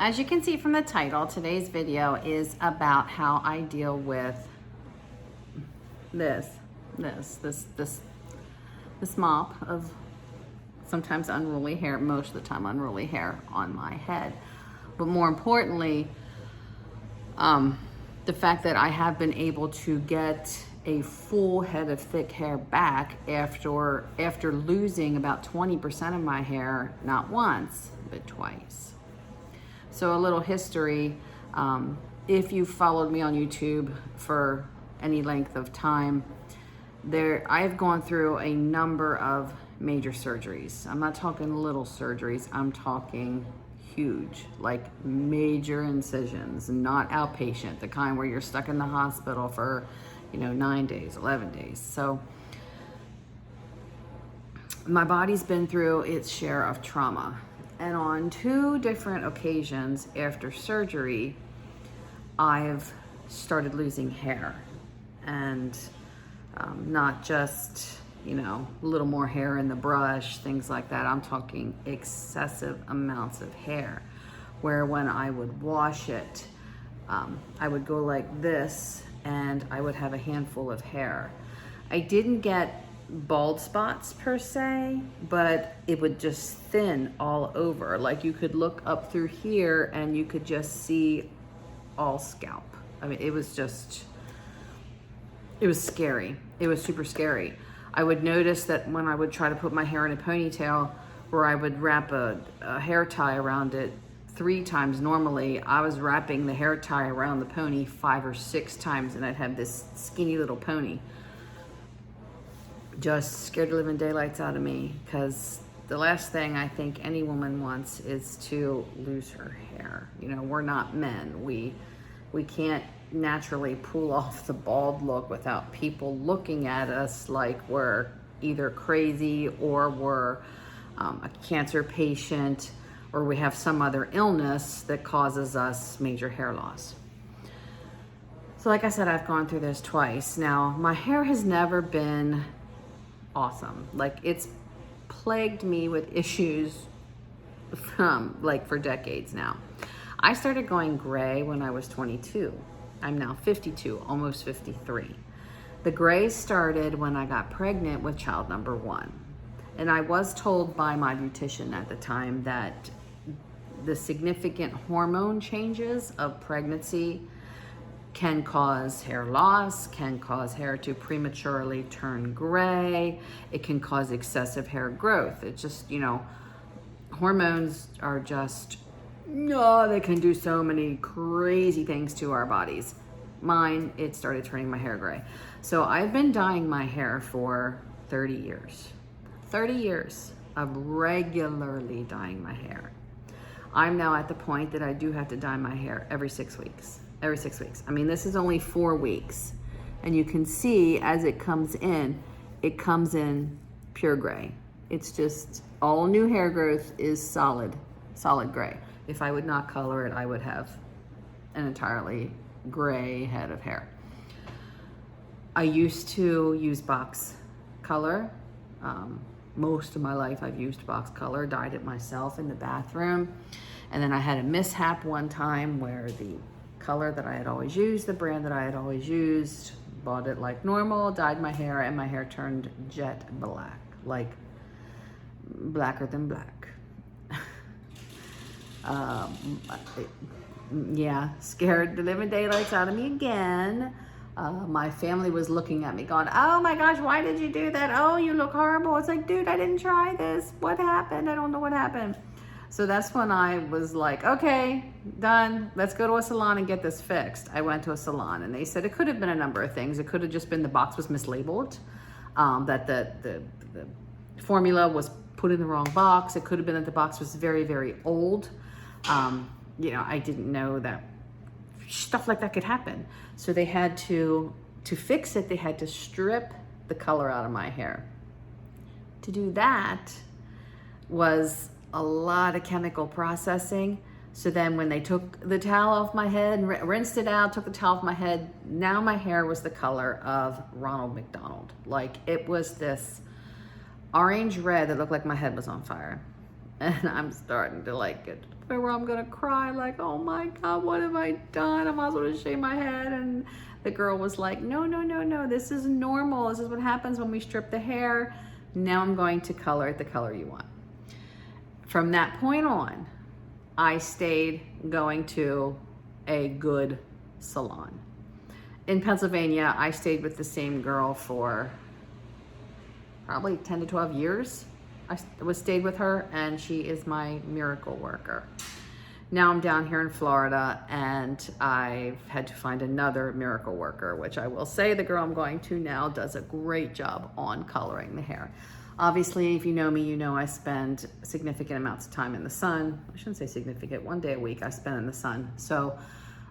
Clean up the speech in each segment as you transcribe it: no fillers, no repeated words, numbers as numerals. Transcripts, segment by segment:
as you can see from the title, today's video is about how I deal with this mop of sometimes unruly hair, most of the time unruly hair on my head. But more importantly, the fact that I have been able to get a full head of thick hair back after losing about 20% of my hair, not once, but twice. So a little history, if you've followed me on YouTube for any length of time, I've gone through a number of major surgeries. I'm not talking little surgeries, I'm talking huge, like major incisions, not outpatient, the kind where you're stuck in the hospital for 9 days, 11 days. So my body's been through its share of trauma. And on 2 different occasions after surgery, I've started losing hair. And not just, a little more hair in the brush, things like that. I'm talking excessive amounts of hair, where when I would wash it, I would go like this and I would have a handful of hair. I didn't get bald spots per se, but it would just thin all over. Like you could look up through here and you could just see all scalp. I mean, it was scary. It was super scary. I would notice that when I would try to put my hair in a ponytail, where I would wrap a hair tie around it 3 times normally, I was wrapping the hair tie around the pony 5 or 6 times, and I'd have this skinny little pony. Just scared the living daylights out of me, because the last thing I think any woman wants is to lose her hair. We're not men. We can't naturally pull off the bald look without people looking at us like we're either crazy or we're a cancer patient, or we have some other illness that causes us major hair loss. So like I said, I've gone through this twice. Now, my hair has never been awesome. Like, it's plagued me with issues for decades now. I started going gray when I was 22. I'm now 52, almost 53. The gray started when I got pregnant with child number 1. And I was told by my beautician at the time that the significant hormone changes of pregnancy can cause hair loss, can cause hair to prematurely turn gray. It can cause excessive hair growth. It's just, hormones are just, they can do so many crazy things to our bodies. Mine, it started turning my hair gray. So I've been dyeing my hair for 30 years. 30 years of regularly dyeing my hair. I'm now at the point that I do have to dye my hair every 6 weeks. Every 6 weeks. I mean, this is only 4 weeks. And you can see as it comes in pure gray. It's just all new hair growth is solid gray. If I would not color it, I would have an entirely gray head of hair. I used to use box color. Most of my life I've used box color, dyed it myself in the bathroom. And then I had a mishap one time where the color that I had always used, the brand that I had always used, bought it like normal, dyed my hair, and my hair turned jet black, like blacker than black. Yeah, scared the living daylights out of me again. My family was looking at me going, oh my gosh, why did you do that? Oh, you look horrible. It's like, dude, I didn't try this. What happened? I don't know what happened. So that's when I was like, okay, done. Let's go to a salon and get this fixed. I went to a salon and they said it could have been a number of things. It could have just been the box was mislabeled, that the formula was put in the wrong box. It could have been that the box was very, very old. I didn't know that stuff like that could happen. So they had to fix it, they had to strip the color out of my hair. To do that was a lot of chemical processing. So then when they took the towel off my head and rinsed it out, took the towel off my head, now my hair was the color of Ronald McDonald. Like, it was this orange red that looked like my head was on fire. And I'm starting to get point where I'm gonna cry, like, oh my God, what have I done? I might as well just shave my head. And the girl was like, no, no, no, no, this is normal. This is what happens when we strip the hair. Now I'm going to color it the color you want. From that point on, I stayed going to a good salon. In Pennsylvania, I stayed with the same girl for probably 10 to 12 years. I stayed with her, and she is my miracle worker. Now I'm down here in Florida, and I've had to find another miracle worker, which I will say the girl I'm going to now does a great job on coloring the hair. Obviously, if you know me, you know I spend significant amounts of time in the sun. I shouldn't say significant, 1 day a week I spend in the sun. So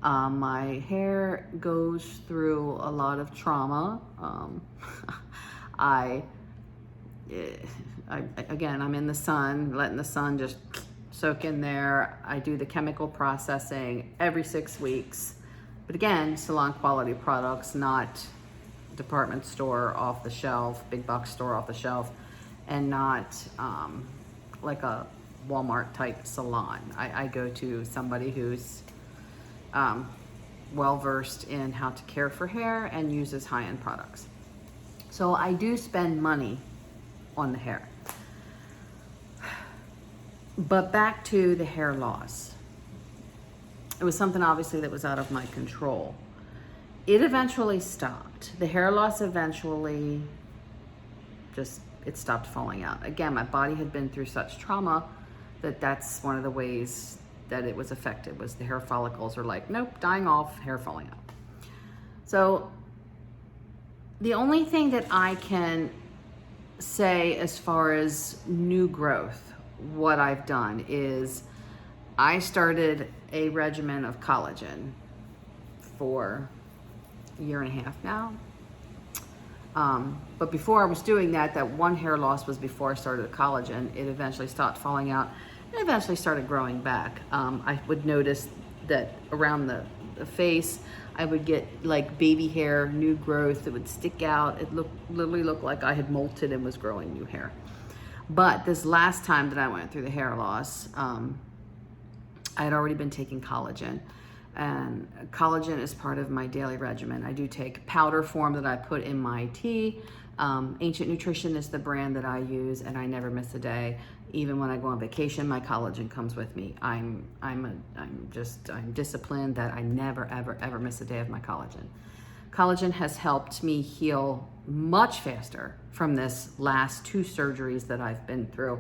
my hair goes through a lot of trauma. Again, I'm in the sun, letting the sun just soak in there. I do the chemical processing every 6 weeks. But again, salon quality products, not department store off the shelf, big box store off the shelf, and not like a Walmart type salon. I go to somebody who's well-versed in how to care for hair and uses high-end products. So I do spend money on the hair. But back to the hair loss. It was something obviously that was out of my control. It eventually stopped. The hair loss eventually it stopped falling out. Again, my body had been through such trauma that's one of the ways that it was affected, was the hair follicles are like, nope, dying off, hair falling out. So the only thing that I can say as far as new growth, what I've done is I started a regimen of collagen for a year and a half now. But before I was doing that one hair loss was before I started the collagen. It eventually stopped falling out and eventually started growing back. I would notice that around the face, I would get like baby hair, new growth that would stick out. It literally looked like I had molted and was growing new hair. But this last time that I went through the hair loss, I had already been taking collagen. And collagen is part of my daily regimen. I do take powder form that I put in my tea. Ancient Nutrition is the brand that I use, and I never miss a day. Even when I go on vacation, my collagen comes with me. I'm disciplined that I never, ever, ever miss a day of my collagen. Collagen has helped me heal much faster from this last 2 surgeries that I've been through.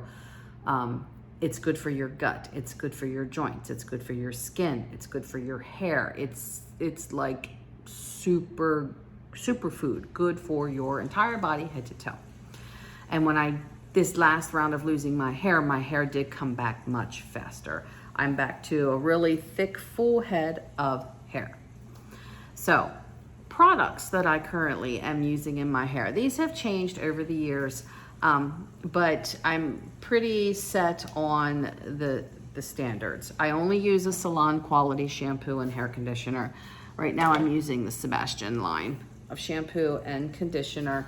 It's good for your gut. It's good for your joints. It's good for your skin. It's good for your hair. It's like super food, good for your entire body, head to toe. And this last round of losing my hair did come back much faster. I'm back to a really thick, full head of hair. So, products that I currently am using in my hair. These have changed over the years. But I'm pretty set on the standards. I only use a salon quality shampoo and hair conditioner. Right now I'm using the Sebastian line of shampoo and conditioner.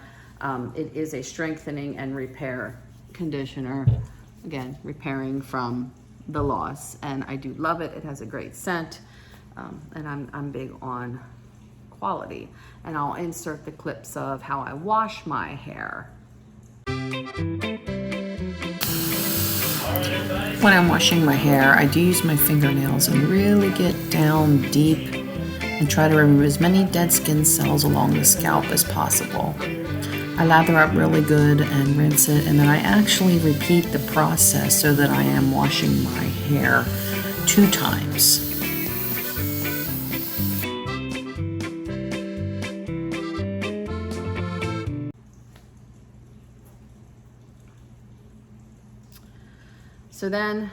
It is a strengthening and repair conditioner. Again, repairing from the loss. And I do love it. It has a great scent. And I'm big on quality. And I'll insert the clips of how I wash my hair. When I'm washing my hair, I do use my fingernails and really get down deep and try to remove as many dead skin cells along the scalp as possible. I lather up really good and rinse it, and then I actually repeat the process so that I am washing my hair 2 times. So then,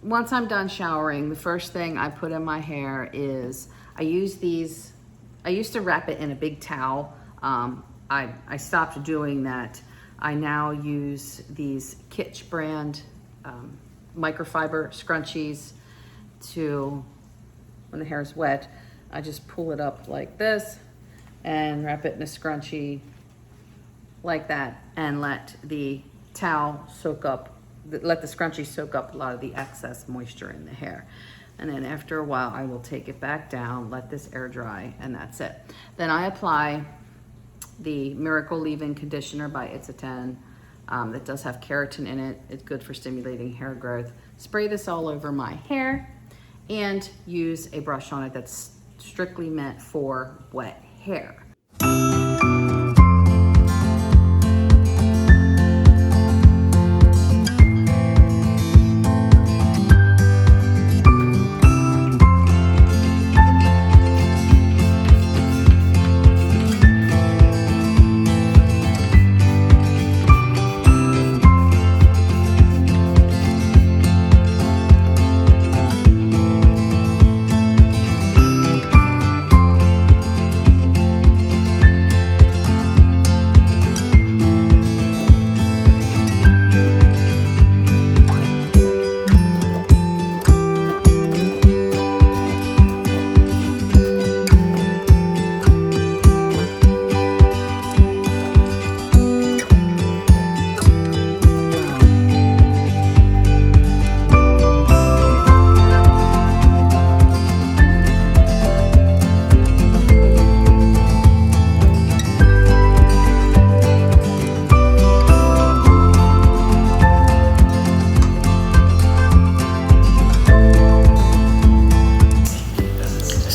once I'm done showering, the first thing I put in my hair is, I used to wrap it in a big towel. I stopped doing that. I now use these Kitsch brand microfiber scrunchies to, when the hair is wet, I just pull it up like this and wrap it in a scrunchie like that and let the towel soak up let the scrunchie soak up a lot of the excess moisture in the hair. And then after a while, I will take it back down, let this air dry, and that's it. Then I apply the Miracle Leave-In Conditioner by It's a 10. That does have keratin in it. It's good for stimulating hair growth. Spray this all over my hair and use a brush on it that's strictly meant for wet hair.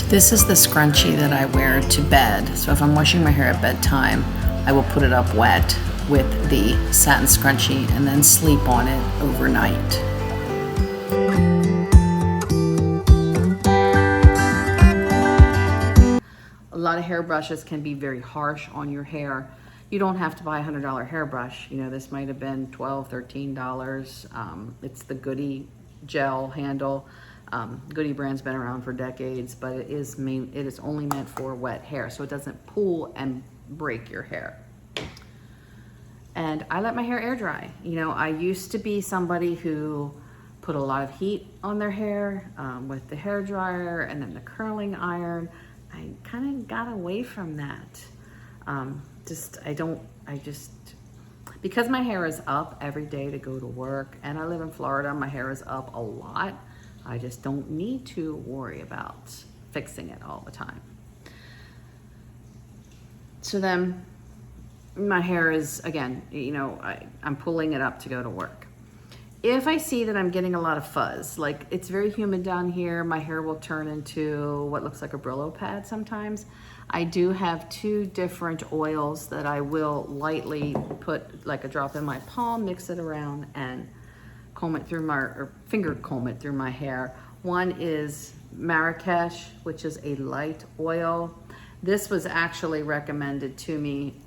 This is the scrunchie that I wear to bed. So if I'm washing my hair at bedtime, I will put it up wet with the satin scrunchie and then sleep on it overnight. A lot of hairbrushes can be very harsh on your hair. You don't have to buy a $100 hairbrush. You know, this might have been $12, $13. It's the Goody gel handle. Goody brand's been around for decades, but it is only meant for wet hair, so it doesn't pull and break your hair. And I let my hair air dry. You know, I used to be somebody who put a lot of heat on their hair with the hair dryer and then the curling iron. I kind of got away from that. Because my hair is up every day to go to work, and I live in Florida, my hair is up a lot. I just don't need to worry about fixing it all the time. So then my hair is, again, you know, I'm pulling it up to go to work. If I see that I'm getting a lot of fuzz, like it's very humid down here, my hair will turn into what looks like a Brillo pad sometimes. I do have 2 different oils that I will lightly put like a drop in my palm, mix it around, and comb it through finger comb it through my hair. One is Marrakesh, which is a light oil. This was actually recommended to me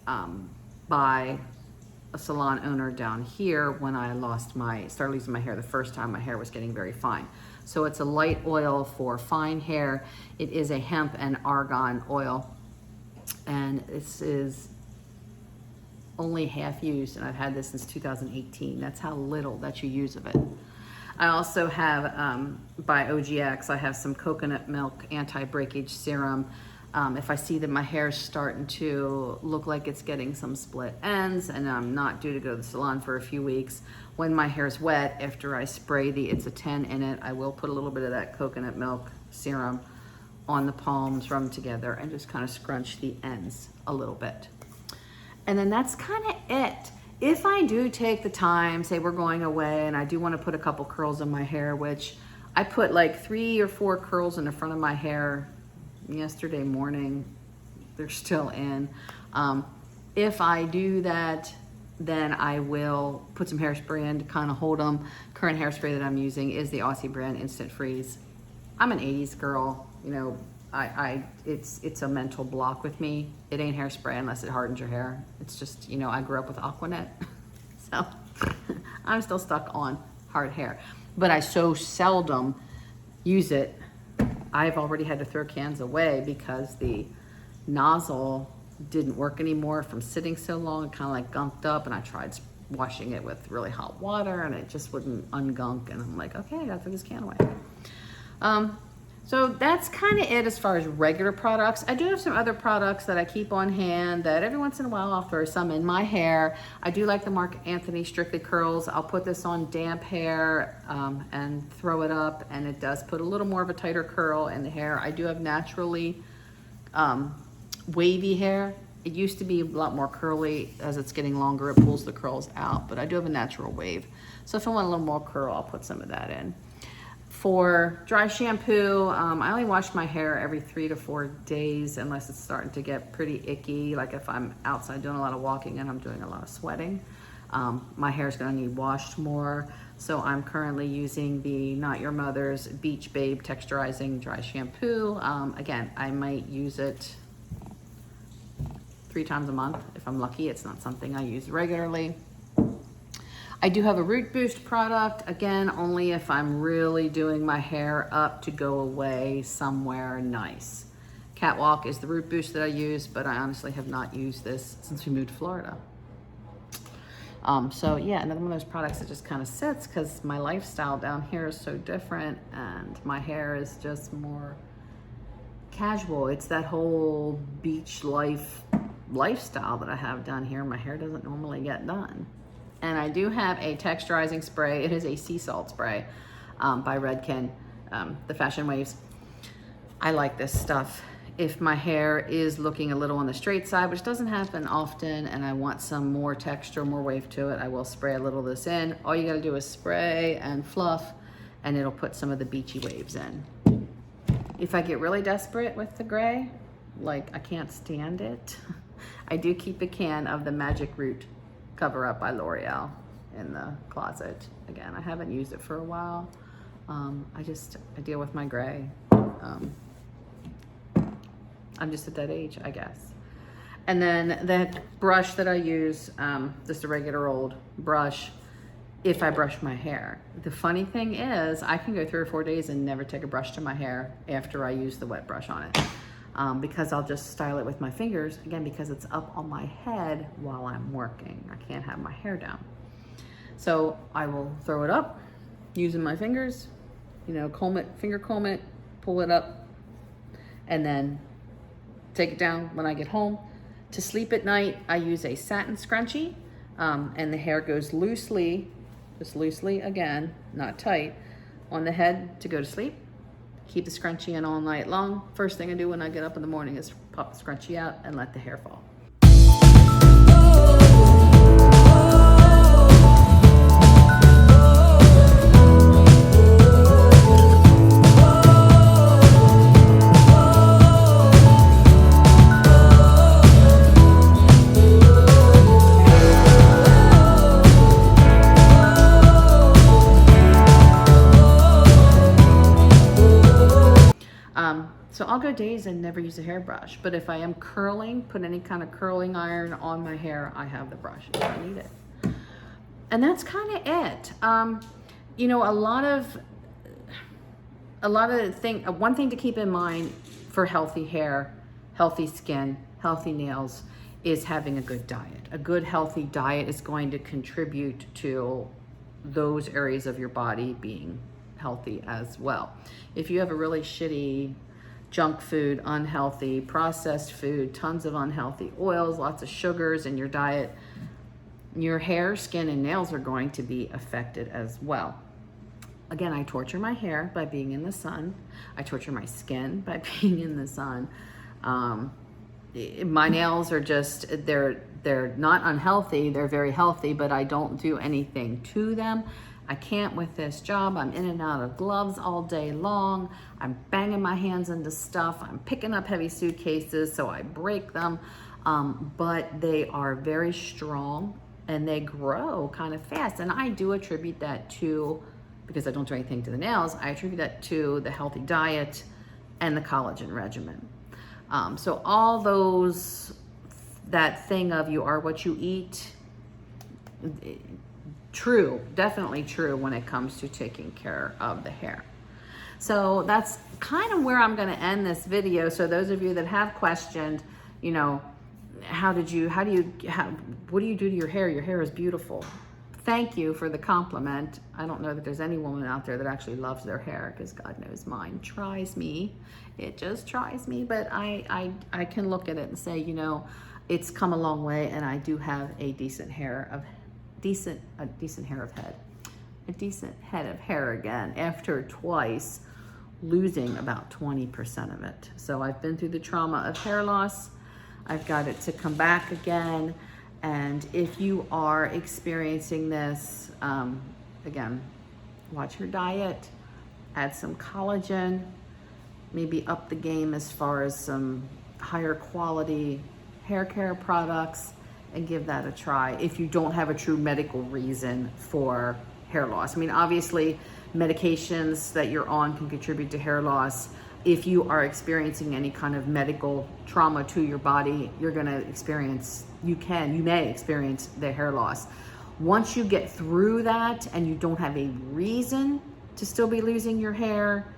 by a salon owner down here when I started losing my hair the first time. My hair was getting very fine. So it's a light oil for fine hair. It is a hemp and argan oil, and this is only half used, and I've had this since 2018. That's how little that you use of it. I also have, by OGX, I have some coconut milk anti-breakage serum. If I see that my hair's starting to look like it's getting some split ends and I'm not due to go to the salon for a few weeks, when my hair's wet, after I spray the It's a 10 in it, I will put a little bit of that coconut milk serum on the palms, rub them together, and just kind of scrunch the ends a little bit. And then that's kind of it. If I do take the time, say we're going away and I do want to put a couple curls in my hair, which I put like 3 or 4 curls in the front of my hair yesterday morning, they're still in. If I do that, then I will put some hairspray in to kind of hold them. Current hairspray that I'm using is the Aussie brand Instant Freeze. I'm an 80s girl, you know, it's a mental block with me. It ain't hairspray unless it hardens your hair. It's just, you know, I grew up with Aquanet, so I'm still stuck on hard hair. But I so seldom use it. I've already had to throw cans away because the nozzle didn't work anymore from sitting so long. It kind of like gunked up, and I tried washing it with really hot water and it just wouldn't ungunk. And I'm like, okay, I gotta throw this can away. So that's kind of it as far as regular products. I do have some other products that I keep on hand that every once in a while I'll throw some in my hair. I do like the Mark Anthony Strictly Curls. I'll put this on damp hair and throw it up, and it does put a little more of a tighter curl in the hair. I do have naturally wavy hair. It used to be a lot more curly. As it's getting longer, it pulls the curls out, but I do have a natural wave. So if I want a little more curl, I'll put some of that in. For dry shampoo, I only wash my hair every 3 to 4 days unless it's starting to get pretty icky, like if I'm outside doing a lot of walking and I'm doing a lot of sweating. My hair is going to need washed more, so I'm currently using the Not Your Mother's Beach Babe Texturizing Dry Shampoo. Again, I might use it 3 times a month if I'm lucky. It's not something I use regularly. I do have a Root Boost product, again, only if I'm really doing my hair up to go away somewhere nice. Catwalk is the Root Boost that I use, but I honestly have not used this since we moved to Florida. So yeah, another one of those products that just kind of sits because my lifestyle down here is so different and my hair is just more casual. It's that whole beach lifestyle that I have down here. My hair doesn't normally get done. And I do have a texturizing spray. It is a sea salt spray by Redken, the Fashion Waves. I like this stuff. If my hair is looking a little on the straight side, which doesn't happen often, and I want some more texture, more wave to it, I will spray a little of this in. All you gotta do is spray and fluff, and it'll put some of the beachy waves in. If I get really desperate with the gray, like I can't stand it, I do keep a can of the Magic Root Cover Up by L'Oreal in the closet. Again, I haven't used it for a while. I deal with my gray. I'm just at that age, I guess. And then the brush that I use, just a regular old brush, if I brush my hair. The funny thing is, I can go 3 or 4 days and never take a brush to my hair after I use the wet brush on it. Because I'll just style it with my fingers, again, because it's up on my head while I'm working. I can't have my hair down. So I will throw it up using my fingers, you know, comb it, finger comb it, pull it up, and then take it down when I get home. To sleep at night, I use a satin scrunchie, and the hair goes loosely, just loosely, again, not tight, on the head to go to sleep. Keep the scrunchie in all night long. First thing I do when I get up in the morning is pop the scrunchie out and let the hair fall. So I'll go days and never use a hairbrush, but if I am curling, put any kind of curling iron on my hair, I have the brush if I need it. And that's kind of it. You know, one thing to keep in mind for healthy hair, healthy skin, healthy nails is having a good diet. A good healthy diet is going to contribute to those areas of your body being healthy as well. If you have a really shitty junk food, unhealthy, processed food, tons of unhealthy oils, lots of sugars in your diet, your hair, skin, and nails are going to be affected as well. Again, I torture my hair by being in the sun. I torture my skin by being in the sun. My nails are just, they're not unhealthy, they're very healthy, but I don't do anything to them. I can't with this job. I'm in and out of gloves all day long. I'm banging my hands into stuff. I'm picking up heavy suitcases, so I break them. But they are very strong and they grow kind of fast. And I do attribute that to, because I don't do anything to the nails, I attribute that to the healthy diet and the collagen regimen. So all those, that thing of you are what you eat, true, definitely true when it comes to taking care of the hair. So that's kind of where I'm going to end this video. So those of you that have questioned, you know, what do you do to your hair? Your hair is beautiful. thank you for the compliment. I don't know that there's any woman out there that actually loves their hair, because God knows mine tries me. It just tries me, but I can look at it and say, you know, it's come a long way, and I do have a decent head of hair again after twice losing about 20% of it. So I've been through the trauma of hair loss. I've got it to come back again. And if you are experiencing this, again, watch your diet, add some collagen, maybe up the game as far as some higher quality hair care products, and give that a try if you don't have a true medical reason for hair loss. I mean, obviously, medications that you're on can contribute to hair loss. If you are experiencing any kind of medical trauma to your body, you're gonna experience, you may experience the hair loss. Once you get through that and you don't have a reason to still be losing your hair,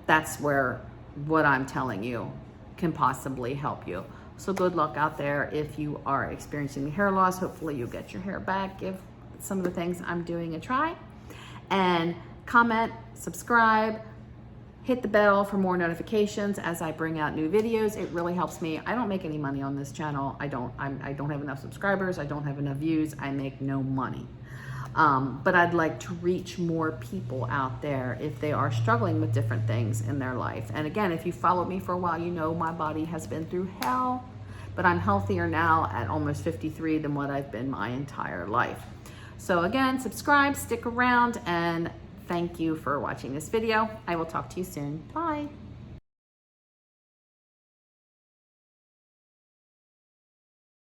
that's where what I'm telling you can possibly help you. So good luck out there if you are experiencing hair loss. Hopefully you'll get your hair back. Give some of the things I'm doing a try, and comment, subscribe, hit the bell for more notifications as I bring out new videos. It really helps me. I don't make any money on this channel. I don't have enough subscribers. I don't have enough views. I make no money. But I'd like to reach more people out there if they are struggling with different things in their life. And again, if you followed me for a while, you know my body has been through hell, but I'm healthier now at almost 53 than what I've been my entire life. So again, subscribe, stick around, and thank you for watching this video. I will talk to you soon. Bye.